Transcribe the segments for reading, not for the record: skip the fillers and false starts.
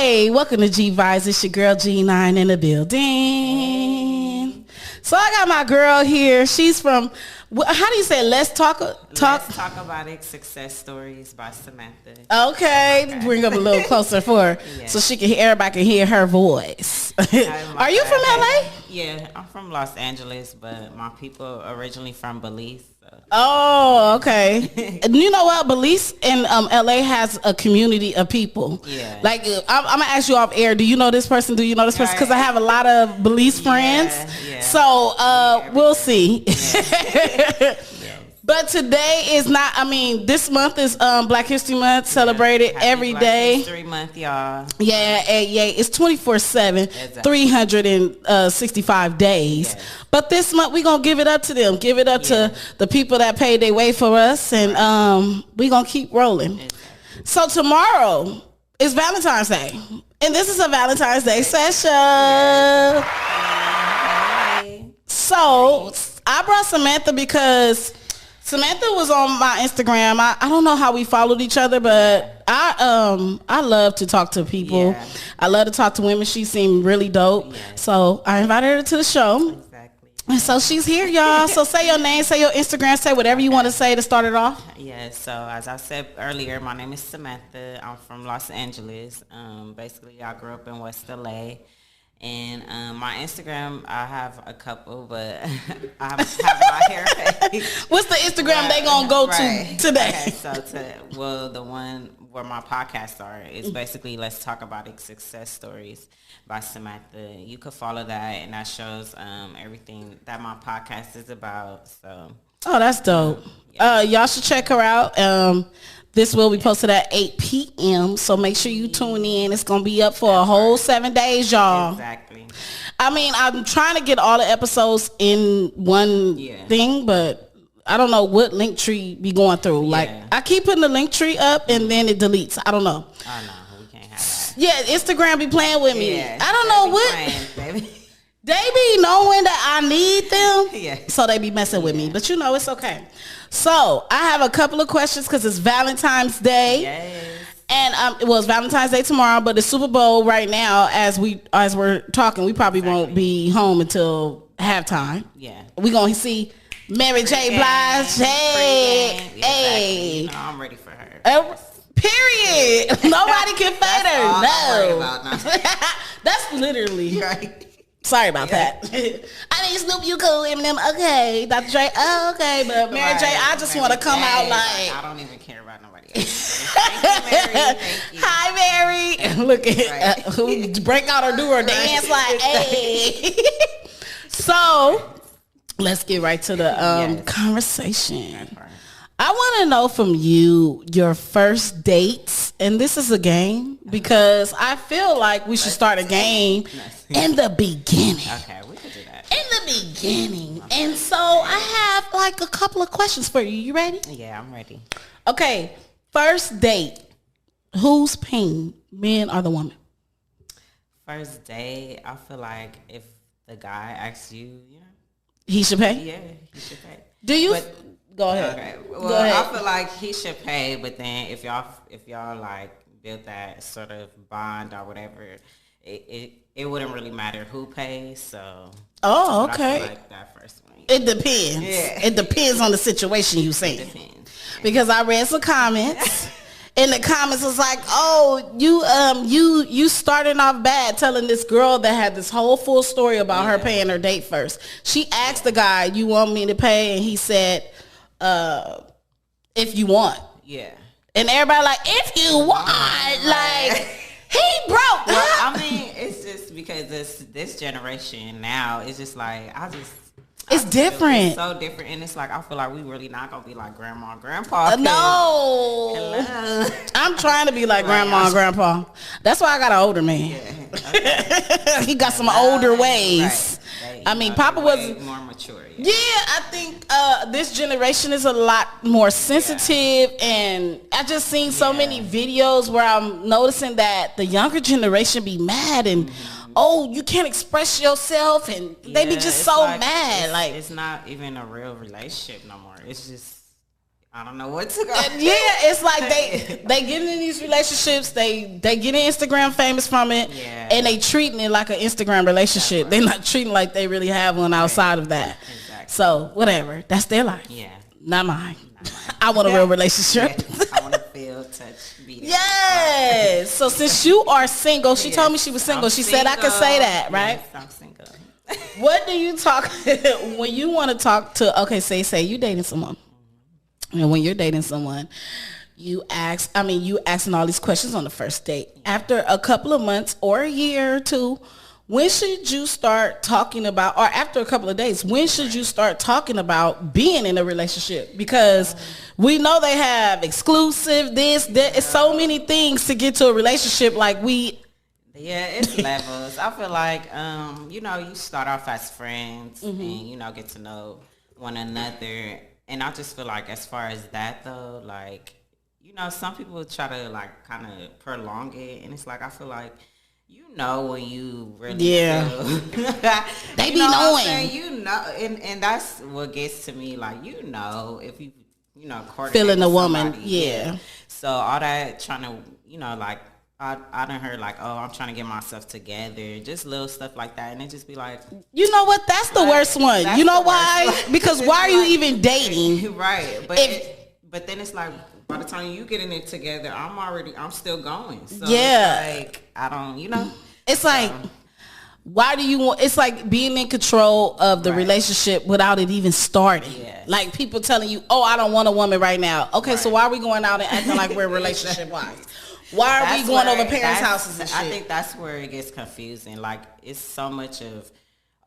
Hey, welcome to G Vibes. It's your girl G9 in the building. Hey. So I got my girl here. She's from, how do you say, Let's Talk About It, Success Stories by Samantha. Okay. Bring up a little closer for her so everybody can hear her voice. Are you from LA? Yeah, I'm from Los Angeles, but my people originally from Belize. So. Oh, okay. You know what? Belize in LA has a community of people. Yeah. Like, I'm going to ask you off air. Do you know this person? Do you know this person? Because I have a lot of Belize friends. Yeah. So, we'll see. Yeah. But today is not, this month is Black History Month, celebrated every day. Black History Month, y'all. Yeah, it's 24/7, 365 days. Yes. But this month, we're going to give it up to them. Give it up to the people that paid their way for us, and we're going to keep rolling. Exactly. So tomorrow is Valentine's Day, and this is a Valentine's Day session. Yes. So I brought Samantha because Samantha was on my Instagram. I don't know how we followed each other, but I love to talk to people. Yeah. I love to talk to women. She seemed really dope. Yes. So I invited her to the show. Exactly. And so she's here, y'all. So say your name, say your Instagram, say whatever you want to say to start it off. Yeah, so as I said earlier, my name is Samantha. I'm from Los Angeles. Basically, I grew up in West LA. And my Instagram, I have a couple, but I have my hair page. What's the Instagram they gonna go to today? Okay, so the one where my podcasts are is basically Let's Talk About It, Success Stories by Samantha. You could follow that, and that shows everything that my podcast is about. So. Oh, that's dope. Y'all should check her out. This will be posted at 8 p.m. So make sure you tune in. It's going to be up for a whole 7 days, y'all. Exactly. I'm trying to get all the episodes in one thing, but I don't know what link tree be going through. Like, I keep putting the link tree up and then it deletes. I don't know. Oh, no. We can't have that. Yeah, Instagram be playing with me. Yeah, I don't know what. They be knowing that I need them. Yeah. So they be messing with me. But it's okay. So I have a couple of questions because it's Valentine's Day. Yes. And it's Valentine's Day tomorrow, but it's Super Bowl right now as we're talking. We probably won't be home until halftime. Yeah. We're going to see Mary J. Blige. Hey. I'm ready for her. Period. Nobody can fight her. No. That's literally right. Sorry about that. I need Snoop, you cool, Eminem, okay. Dr. Dre, okay. But Mary J, I just want to come out like. I don't even care about nobody else. Thank you, Mary. Thank you. Hi, Mary. Look at who break out or do her dance like, hey. So, let's get right to the conversation. I want to know from you your first dates, and this is a game because I feel like we should start a game in the beginning. Okay, we could do that. In the beginning. Okay. And so I have like a couple of questions for you. You ready? Yeah, I'm ready. Okay, first date. Who's paying, men or the woman? First date, I feel like if the guy asks you, he should pay? Yeah, he should pay. Do you... Go ahead. Okay. Well, I feel like he should pay, but then if y'all like build that sort of bond or whatever, it wouldn't really matter who pays. So. Oh, okay. I feel like that first one. It depends. Yeah. It depends on the situation you saying. It depends. Because I read some comments. In the comments was like, oh, you starting off bad telling this girl that had this whole full story about her paying her date first. She asked the guy, you want me to pay? And he said, if you want. Yeah. And everybody like, if you want, like, he broke. Well, it's just because this generation now, it's just like, it's different. It's so different, and it's like I feel like we really not gonna be like grandma and grandpa. No, hello. I'm trying to be like grandma and grandpa. That's why I got an older man. Yeah. Okay. He got some older ways. Right. Papa was more mature. Yeah, I think this generation is a lot more sensitive, and I just seen so many videos where I'm noticing that the younger generation be mad and. Oh, you can't express yourself, and they be just so mad. It's not even a real relationship no more. It's just I don't know what to go. Yeah, it's like they get in these relationships, they get Instagram famous from it, and they treating it like an Instagram relationship. Right. They're not treating like they really have one outside of that. Exactly. So whatever, that's their life. Yeah, not mine. I want a real relationship. Yes. I want to feel, touch, be there. Yes. So since you are single, she told me she was single. She said I could say that, right? Yes, I'm single. What do you talk when you want to talk to? Okay, say you dating someone. And when you're dating someone, you asking all these questions on the first date. After a couple of months or a year or two, when should you start talking about, or after a couple of days, when should you start talking about being in a relationship? Because we know they have exclusive, this, that. It's so many things to get to a relationship. Yeah, it's levels. I feel like, you start off as friends and, get to know one another. And I just feel like as far as that, though, some people try to, kind of prolong it. And it's like, I feel like, when you really feel. They be knowing. And that's what gets to me. If you, feeling a woman. Yeah. So all that trying to, I done heard I'm trying to get myself together, just little stuff like that, and it just be like, you know what? That's the worst one. You know why? Because why are you even dating? Right. But then it's like by the time you get in it together, I'm still going. So it's I don't, It's like, why do you want? It's like being in control of the relationship without it even starting. Yeah. Like people telling you, "Oh, I don't want a woman right now." Okay, so why are we going out and acting like we're relationship wise? Why are we going over parents' houses and shit? I think that's where it gets confusing. It's so much of,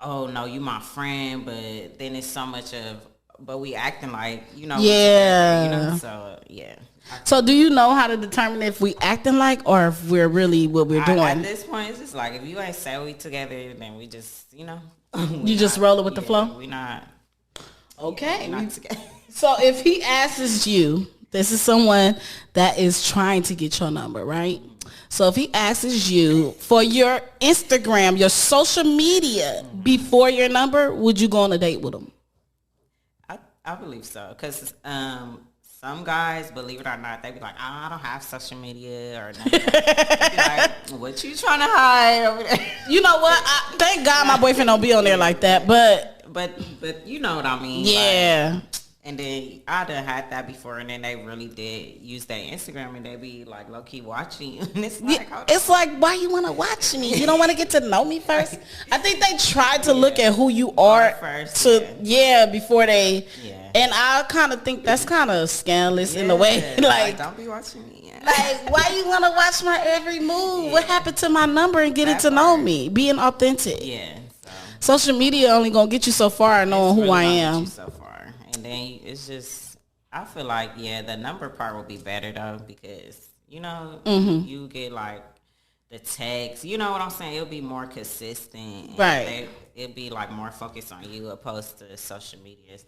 oh, no, you my friend, but then it's so much of, but we acting like, Yeah. So, yeah. So do you know how to determine if we acting like or if we're really what we're doing? At this point, it's just if you ain't say we together, then we just, you just roll it with the flow? We not. Okay. Not together. So if he asks you, this is someone that is trying to get your number, right? So if he asks you for your Instagram, your social media before your number, would you go on a date with him? I believe so. Because some guys, believe it or not, they be like, I don't have social media or nothing. Be like, what you trying to hide over there? You know what? Thank God my boyfriend don't be on there like that. But you know what I mean? Yeah. And then I done had that before, and then they really did use their Instagram, and they be low key watching you. And it's like, why you want to watch me? You don't want to get to know me first? I think they tried to look at who you are first, before they. Yeah. And I kind of think that's kind of scandalous in a way. Don't be watching me. Why you want to watch my every move? Yeah. What happened to my number and getting to know me? Being authentic. Yeah. Social media only gonna get you so far knowing who I am. Get you so far. And then it's just, I feel like, the number part would be better though, because, you get the text, you know what I'm saying? It'll be more consistent. Right. It'll be more focused on you opposed to social media. It's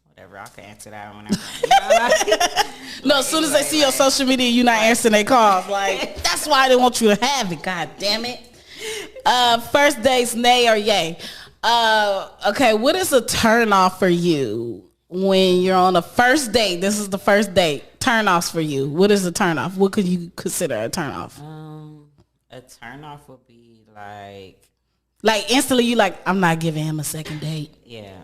whatever, I can answer that whenever. No, as soon as they see your social media, you're not answering their calls. That's why they want you to have it, God damn it. First dates, nay or yay? Okay, what is a turn off for you when you're on a first date? This is the first date. Turn offs for you. What is a turn off? What could you consider a turn off? A turn off would be instantly you I'm not giving him a second date. Yeah.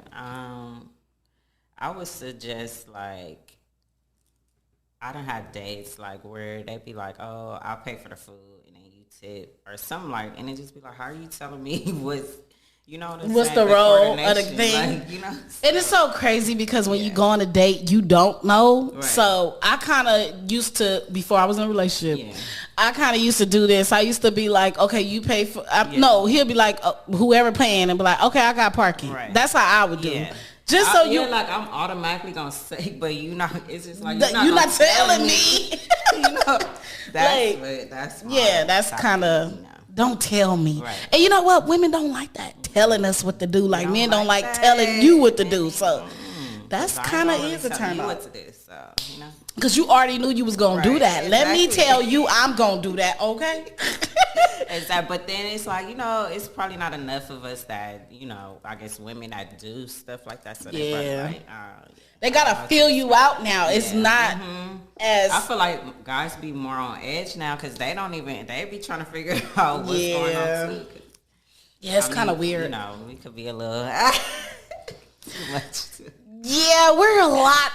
I would suggest I don't have dates where they be oh, I'll pay for the food and then you tip or something and it just be how are you telling me what's the role of the thing? And it's so crazy because when you go on a date, you don't know. Right. So I kind of used to, before I was in a relationship, I kind of used to do this. I used to be okay, you pay for, no, he'll be whoever paying and be okay, I got parking. Right. That's how I would do. Yeah. Just so you, I'm automatically gonna say, but it's just you're not telling me. That's kind of. Don't tell me. Right. And you know what? Women don't like that. Telling us what to do. Men don't like telling you what to do. So that's kind of is a turn off. you know. Because you already knew you was going to do that. Exactly. Let me tell you, I'm going to do that, okay? Exactly. But then it's like, you know, it's probably not enough of us that, you know, I guess women that do stuff like that. So they're probably like, they got to feel you out now. It's not as... I feel like guys be more on edge now because they be trying to figure out what's going on too. Yeah, it's kind of weird. You know, we could be a little too much. Yeah, we're a lot...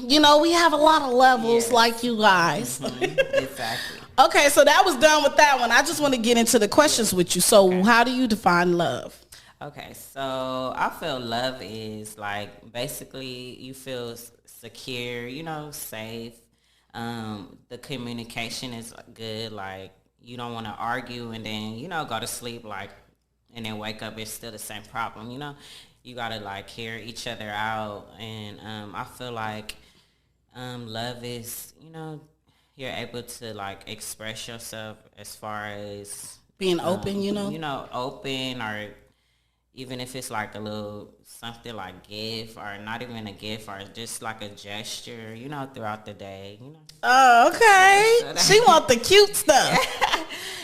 You know, we have a lot of levels like you guys. Exactly. Okay, so that was done with that one. I just want to get into the questions with you. So how do you define love? Okay, so I feel love is like basically you feel secure, you know, safe. The communication is good. Like you don't want to argue and then, you know, go to sleep like and then wake up, it's still the same problem, you know. You got to like hear each other out. And I feel like love is, you know, you're able to like express yourself as far as being open, you know, open, or even if it's like a little something like gift or not even a gift or just like a gesture, you know, throughout the day, you know. Oh, okay. She want the cute stuff.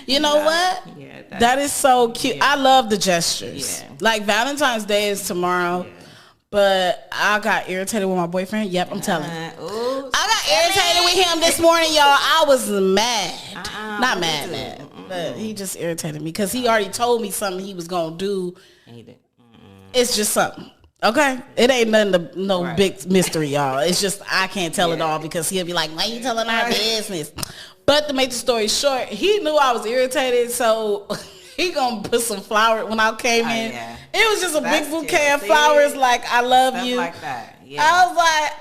You know what? Yeah, that is so cute. Yeah. I love the gestures. Yeah. Like Valentine's Day is tomorrow. Yeah. But I got irritated with my boyfriend. Yep, I'm telling. I got irritated with him this morning, y'all. I was mad. Not mad. But he just irritated me because he already told me something he was going to do. It's just something. Okay? It ain't nothing big mystery, y'all. It's just I can't tell it all because he'll be like, why you telling our business? But to make the story short, he knew I was irritated, so... He gonna put some flowers when I came in. Yeah. It was just a big bouquet of flowers. Like I love stuff you. Like that. Yeah. I was like,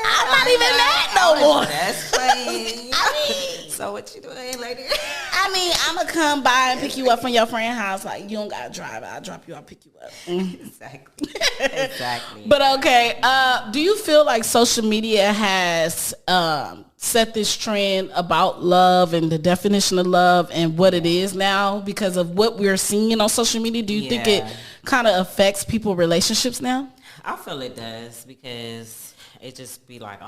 I'm not even mad no more. That's funny. I mean, so what you doing later? I mean, I'm gonna come by and pick you up from your friend's house. Like you don't gotta drive. I'll drop you. I'll pick you up. Exactly. But okay. Do you feel like social media has set this trend about love and the definition of love and what it is now because of what we're seeing on social media? Do you think it kind of affects people's relationships now? I feel it does because it just be like,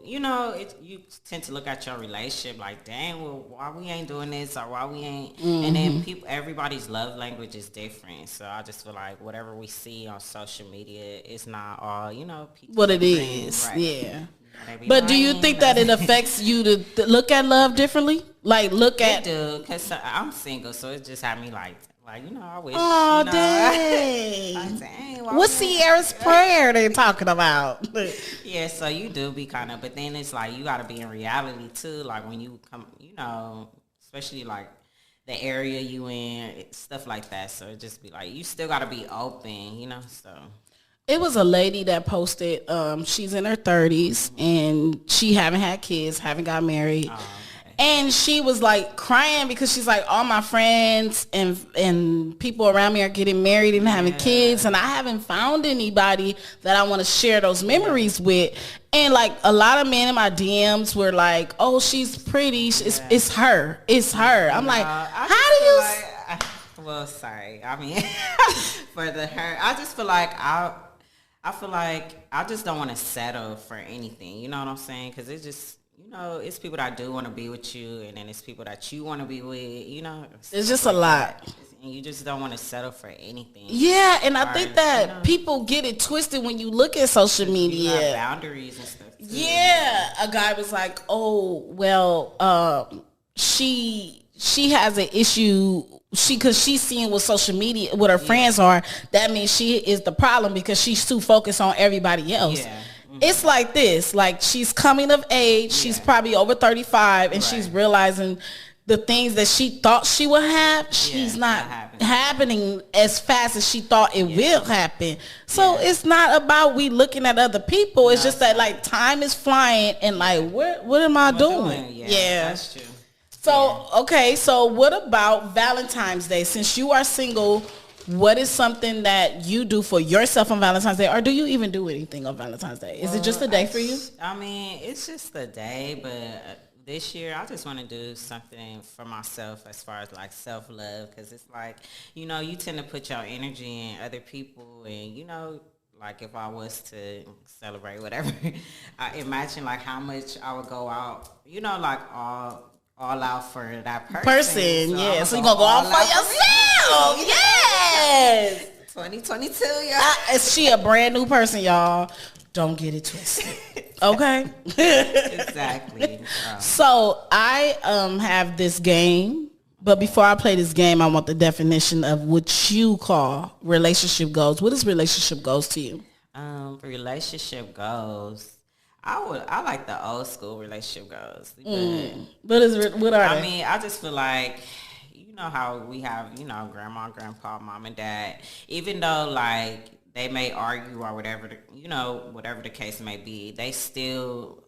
you know, you tend to look at your relationship like, dang, well, why we ain't doing this or why we ain't, and then everybody's love language is different. So I just feel like whatever we see on social media is not all, you know, what it is. Right. Yeah. But do you think that it affects you to look at love differently? Like look at... It do, because I'm single, so it just had me like, you know, I wish. Oh, you know, dang. Like, dang, what's Sierra's prayer they talking about? Yeah, so you do be kind of, but then it's like you got to be in reality too. Like when you come, you know, especially like the area you in, stuff like that. So it just be like, you still got to be open, you know, so. It was a lady that posted, she's in her 30s and she haven't had kids, haven't got married. And she was like crying because she's like, all my friends and people around me are getting married and having kids. And I haven't found anybody that I want to share those memories with. And like a lot of men in my DMs were like, oh, she's pretty. It's her. It's her. I'm like, how do you... Well, sorry. I mean, for her, I just feel like I feel like I just don't want to settle for anything. You know what I'm saying? Because it's just... You know, it's people that do want to be with you, and then it's people that you want to be with, you know. It's just a lot. And you just don't want to settle for anything. Yeah, and I think that people get it twisted when you look at social media. You have boundaries and stuff, too. Yeah, a guy was like, oh, well, she has an issue. Because she's seeing what social media, what her friends are, that means she is the problem because she's too focused on everybody else. Yeah. It's like this, like she's coming of age, she's probably over 35 and she's realizing the things that she thought she would have, she's not happening as fast as she thought it will happen. So it's not about we looking at other people, it's just that like time is flying and like what am I doing? Yeah, that's true. So, okay, so what about Valentine's Day? Since you are single, what is something that you do for yourself on Valentine's Day? Or do you even do anything on Valentine's Day? Is it just a day for you? I mean, it's just a day, but this year I just want to do something for myself as far as like self-love. Because it's like, you know, you tend to put your energy in other people and, you know, like if I was to celebrate whatever, I imagine like how much I would go out, you know, like all out for that person. So so you gonna go all for yourself. Yes. 2022, y'all. Is she a brand new person, y'all? Don't get it twisted. Okay. Exactly. So I have this game. But before I play this game, I want the definition of what you call relationship goals. What is relationship goals to you? Relationship goals. I like the old school relationship goals. What are they? I mean, I just feel like, you know how we have, you know, grandma, grandpa, mom, and dad. Even though like they may argue or whatever, whatever the case may be, they still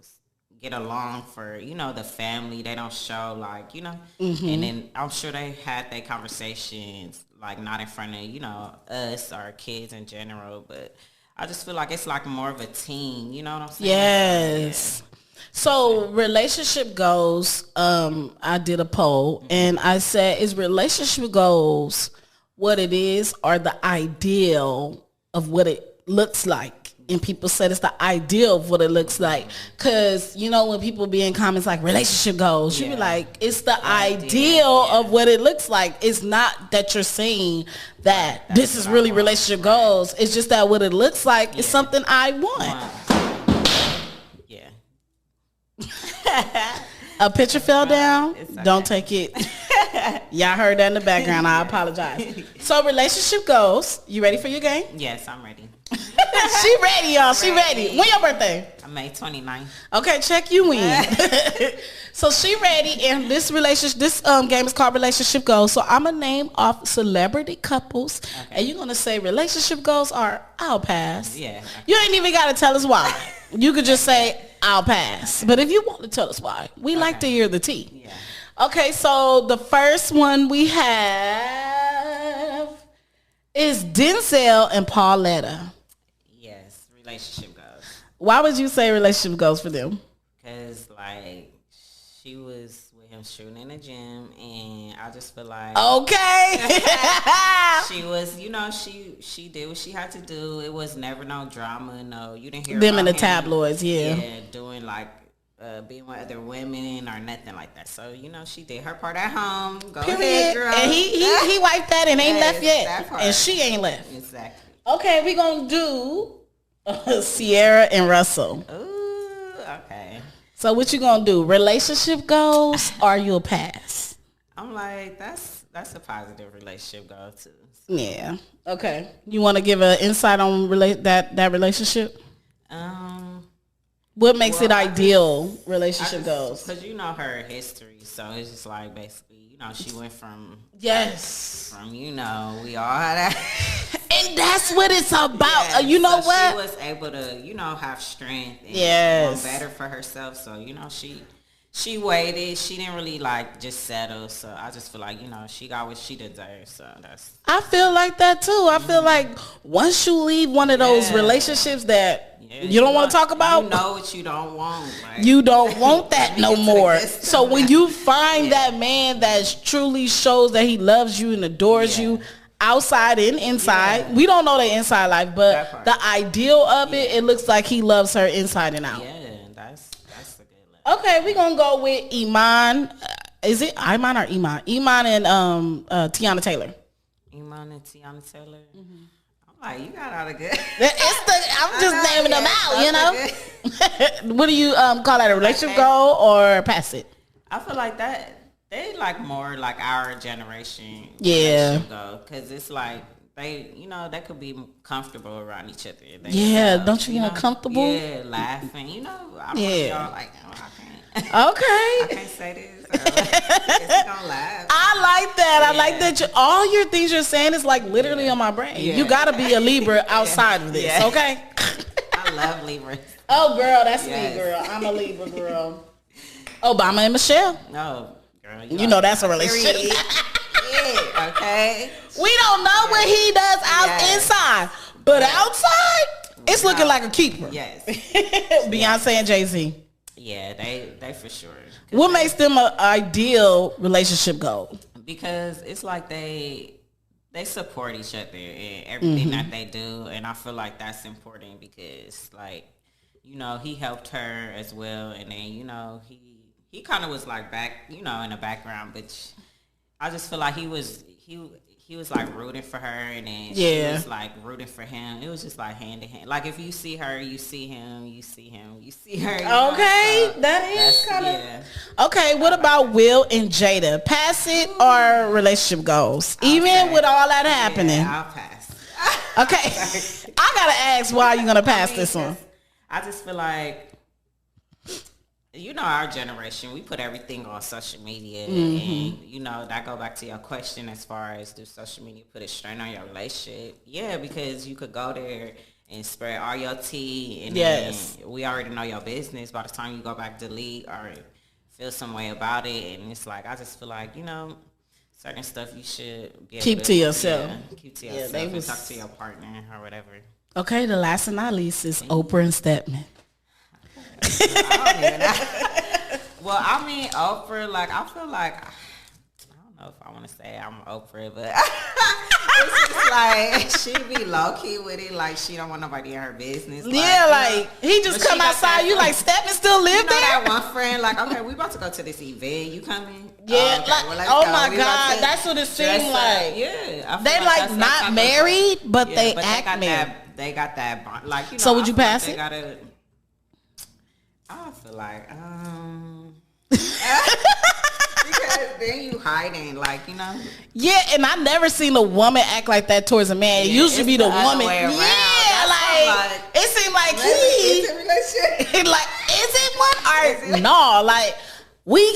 get along for, you know, the family. They don't show like, you know, and then I'm sure they had their conversations like not in front of, you know, us or kids in general, but I just feel like it's like more of a team, you know what I'm saying? Yes. So relationship goals, I did a poll and I said, is relationship goals what it is or the ideal of what it looks like? And people said it's the ideal of what it looks like. Because, you know, when people be in comments like relationship goals, you be like, it's the ideal of what it looks like. It's not that you're saying that this is really relationship goals. It's just that what it looks like is something I want. Yeah. A picture fell down. Okay. Don't take it. Y'all heard that in the background. I apologize. So relationship goals. You ready for your game? Yes, I'm ready. She ready, y'all. She ready. When your birthday? May 29th. Okay, check you in. So she ready, and this game is called Relationship Goals. So I'm gonna name off celebrity couples, and you're gonna say relationship goals are I'll pass. Yeah. Okay. You ain't even gotta tell us why. You could just say I'll pass. But if you want to tell us why, we like to hear the tea. Yeah. Okay, so the first one we have is Denzel and Pauletta. Yes, relationship goals. Why would you say relationship goals for them? Because, like, she was with him shooting in the gym, and I just feel like... Okay. She was, you know, she did what she had to do. It was never no drama, no. You didn't hear them in the him, tabloids, yeah, doing, like, being with other women or nothing like that. So, you know, she did her part at home. Go ahead, girl. And he wiped that and ain't left yet. And she ain't left. Exactly. Okay, we gonna do Sierra and Russell. Ooh, okay. So what you gonna do? Relationship goals or you'll pass? I'm like, that's a positive relationship goal too. So. Yeah. Okay. You want to give an insight on that relationship? What makes it ideal relationship goals? Because you know her history, so it's just like basically, you know, she went from you know, we all had that. And that's what it's about. Yeah, you know so what? She was able to, you know, have strength and want better for herself. So, you know, she waited. She didn't really like just settle. So I just feel like, you know, she got what she deserves. So I feel like that too. I feel like once you leave one of those relationships that you don't want to talk about, you know what you don't want. Like, you don't want that no more. So when you find that man that truly shows that he loves you and adores you, outside and inside, we don't know the inside life, but the ideal of it looks like he loves her inside and out. Yeah, that's a good level. Okay, we're gonna go with Iman. Is it Iman or Iman? Iman and Tiana Taylor. Iman and Tiana Taylor. Mm-hmm. I'm like, you got all the good. I'm just naming them out, you know. What do you call that? A relationship goal or pass it? I feel like that. They like more like our generation. Yeah. Because it's like they, you know, they could be comfortable around each other. Don't you want comfortable? Yeah, laughing. You know, y'all like, oh, I can't. Okay. I can't say this. It's gonna laugh. I like that. I like that. All your things you're saying is like literally on my brain. Yeah. You gotta be a Libra outside of this, okay? I love Libras. Oh, girl, that's me, girl. I'm a Libra, girl. Obama and Michelle. No. Girl, you know that's a relationship. Okay. We don't know what he does inside, but outside, it's looking like a keeper. Yes. Beyonce and Jay-Z. Yeah, they for sure. What makes them an ideal relationship goal? Because it's like they they support each other in everything that they do, and I feel like that's important because, like, you know, he helped her as well, and then, you know, he kind of was like back, you know, in the background, but I just feel like he was like rooting for her, and then she was like rooting for him. It was just like hand in hand. Like if you see her, you see him, you see him, you see her. Okay, so that is kind of okay. What about Will and Jada? Pass it or relationship goals? Even with all that happening, I'll pass. Okay, I gotta ask, why are you gonna pass this one? I just feel like, you know, our generation, we put everything on social media, and, you know, that go back to your question as far as, do social media put a strain on your relationship? Yeah, because you could go there and spread all your tea, and then we already know your business. By the time you go back, delete or feel some way about it, and it's like, I just feel like, you know, certain stuff you should be able keep to yourself. Yeah, keep to yourself and talk to your partner or whatever. Okay, the last and not least is Oprah and Stedman. Well, I mean, Oprah, like, I feel like, I don't know if I want to say I'm Oprah, but it's just like, she be low-key with it, like, she don't want nobody in her business. Like, yeah, like, he just come outside, you like, Stedman still live there? That one friend, like, okay, we about to go to this event, you coming? Yeah, okay, like, well, oh my God, that's what it seems like. Yeah. They like not married, but they act married. They got that bond, like, you know. So would you pass it? I feel like, because then you hiding, like, you know. Yeah, and I never seen a woman act like that towards a man. It used to be the woman. Yeah, like it seemed like he like, is it one or no? Like we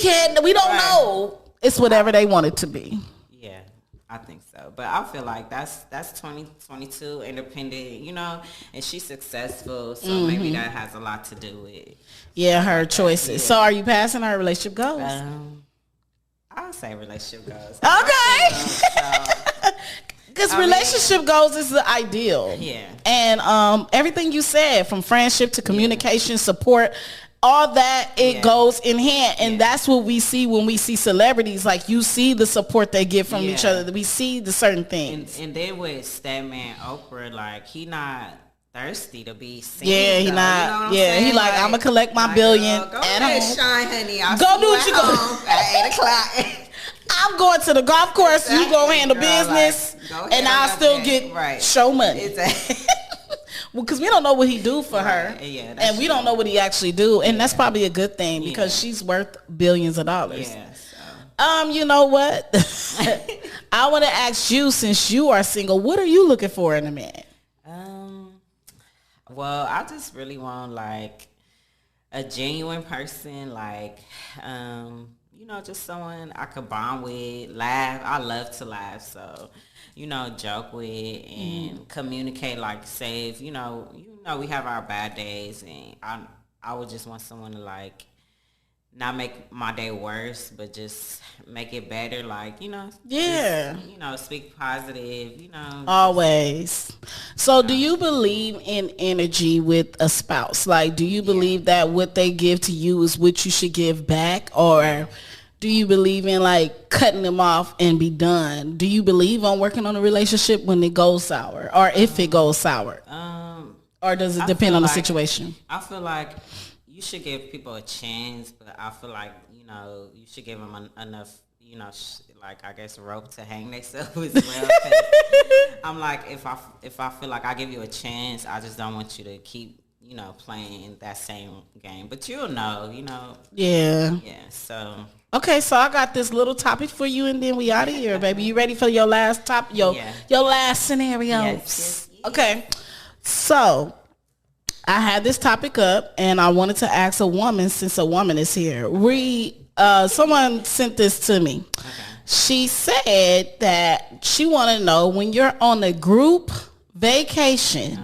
don't know. It's whatever they want it to be. Yeah, I think so. But I feel like that's 2022, independent, you know, and she's successful, so maybe that has a lot to do with it. Yeah, her choices. Yeah. So are you passing her relationship goals? I'll say relationship goals. Okay. Because relationship goals is the ideal. Yeah. And everything you said, from friendship to communication, support, all that, it goes in hand. And that's what we see when we see celebrities. Like, you see the support they get from each other. We see the certain things. And then with Stedman, Oprah, like, he not thirsty to be seen. Yeah, he not. You know he like, I'm gonna collect my billion. Go ahead, shine, honey. I'll go do what you go at 8:00. I'm going to the golf course. Exactly, you go handle business, like, and I'll still get show money. Exactly. Well, because we don't know what he do for her, and we don't know what he actually do, and that's probably a good thing because she's worth billions of dollars. Yeah. So. You know what? I want to ask you, since you are single, what are you looking for in a man? Well, I just really want, like, a genuine person, like, you know, just someone I could bond with, laugh. I love to laugh, so, you know, joke with and communicate, like, save, you know, we have our bad days, and I would just want someone to, like, not make my day worse, but just make it better, like, you know. Yeah. Just, you know, speak positive, you know. Always. So do you believe in energy with a spouse? Like, do you believe that what they give to you is what you should give back? Or do you believe in, like, cutting them off and be done? Do you believe on working on a relationship when it goes sour, or if it goes sour? Or does it depend on the situation? I feel like you should give people a chance, but I feel like, you know, you should give them enough, you know, like, I guess, rope to hang themselves as well. I'm like, if I feel like I give you a chance, I just don't want you to keep, you know, playing that same game. But you'll know, you know. Yeah. Yeah, so. Okay, so I got this little topic for you, and then we out of here, baby. You ready for your last topic? Your last scenario? Yes. Okay, so I had this topic up, and I wanted to ask a woman, since a woman is here. Someone sent this to me. Okay. She said that she wanted to know, when you're on a group vacation,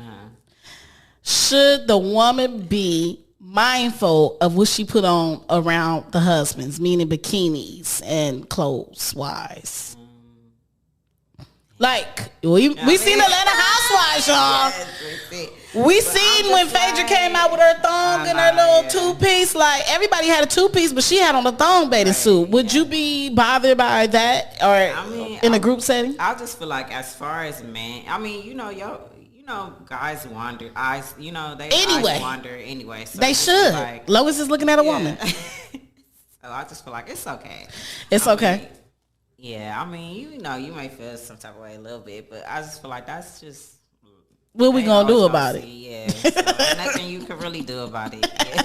should the woman be mindful of what she put on around the husbands, meaning bikinis and clothes wise? Like, we seen Atlanta Housewives, y'all. Yes, we seen when Phaedra came out with her thong and her little two-piece. Like, everybody had a two-piece, but she had on a thong bathing suit. Would you be bothered by that or in a group setting? I just feel like as far as men, I mean, guys wander. Eyes, they eyes wander anyway. So they should. Like, Lois is looking at a woman. So I just feel like it's okay. It's okay. Yeah, I mean, you may feel some type of way a little bit, but I just feel like that's just what we gonna do about it. Yeah, so nothing you can really do about it. Yeah.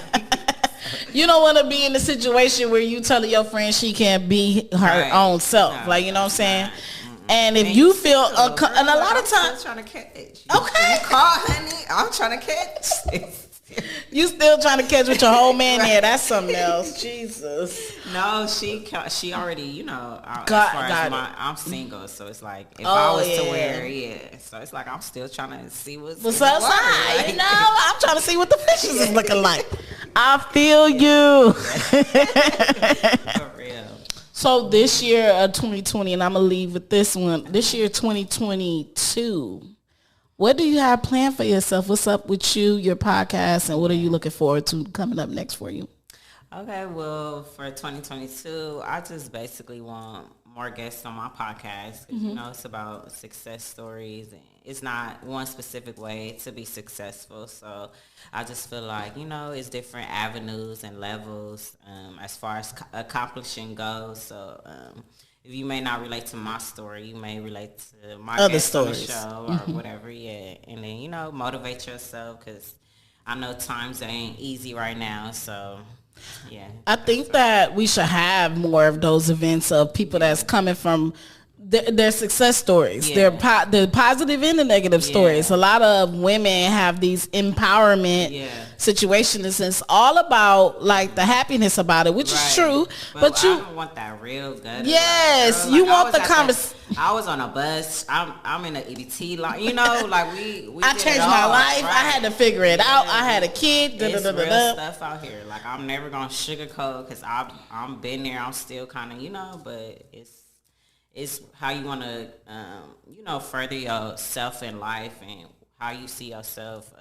You don't want to be in a situation where you telling your friend she can't be her own self. No, like, you know what I'm saying? And if you feel and a lot of times trying to catch. Okay. You call, honey. I'm trying to catch. You still trying to catch with your whole man there? That's something else. Jesus. No, she already, as far as I'm single, so it's like if I was to wear, so it's like I'm still trying to see what's outside. Like, I'm trying to see what the fishes is looking like. I feel you. For real. So this year, 2020, and I'm gonna leave with this one. This year, 2022. What do you have planned for yourself? What's up with you, your podcast, and what are you looking forward to coming up next for you? Okay, well, for 2022, I just basically want more guests on my podcast. It's about success stories. And it's not one specific way to be successful. So I just feel like, it's different avenues and levels as far as accomplishing goes. So if you may not relate to my story, you may relate to my other stories on the show or whatever, and then, motivate yourself because I know times ain't easy right now, so, yeah. I think that we should have more of those events of people that's coming from their success stories, the positive and the negative stories. A lot of women have these empowerment situations, and it's all about like the happiness about it, which is true. But I don't want that real good. Yes, you want the conversation. I was on a bus. I'm in an EBT line. Like we I changed my life. Right? I had to figure it out. I had a kid. It's real stuff out here. Like I'm never gonna sugarcoat because I'm been there. I'm still kind of but it's how you want to, further yourself in life and how you see yourself,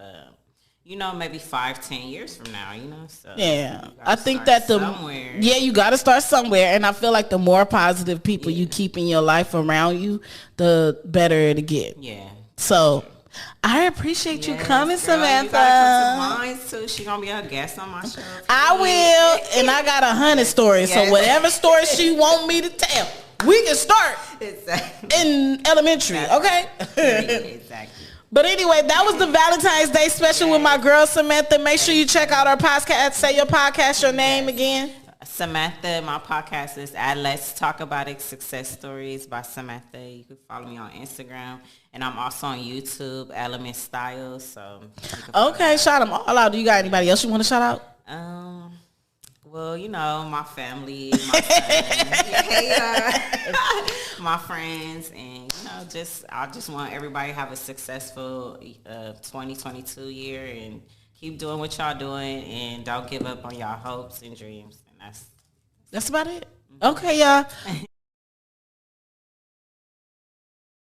maybe 5-10 years from now, So yeah, I think that you got to start somewhere. And I feel like the more positive people you keep in your life around you, the better it'll get. Yeah. So I appreciate you coming, girl, Samantha. You gotta come to mine too. She gonna be a guest on my show. I will, and I got 100 stories. Yes. So whatever story she want me to tell, we can start in elementary, okay? Exactly. But anyway, that was the Valentine's Day special with my girl Samantha. Make sure you check out our podcast. Say your podcast, your name again. Samantha. My podcast is Let's Talk About It, Success Stories by Samantha. You can follow me on Instagram. And I'm also on YouTube, Element Styles. So okay, shout them all out. Do you got anybody else you want to shout out? Well, my family, my friends, and I just want everybody to have a successful 2022 year and keep doing what y'all doing and don't give up on y'all hopes and dreams. And that's about it. Okay, y'all.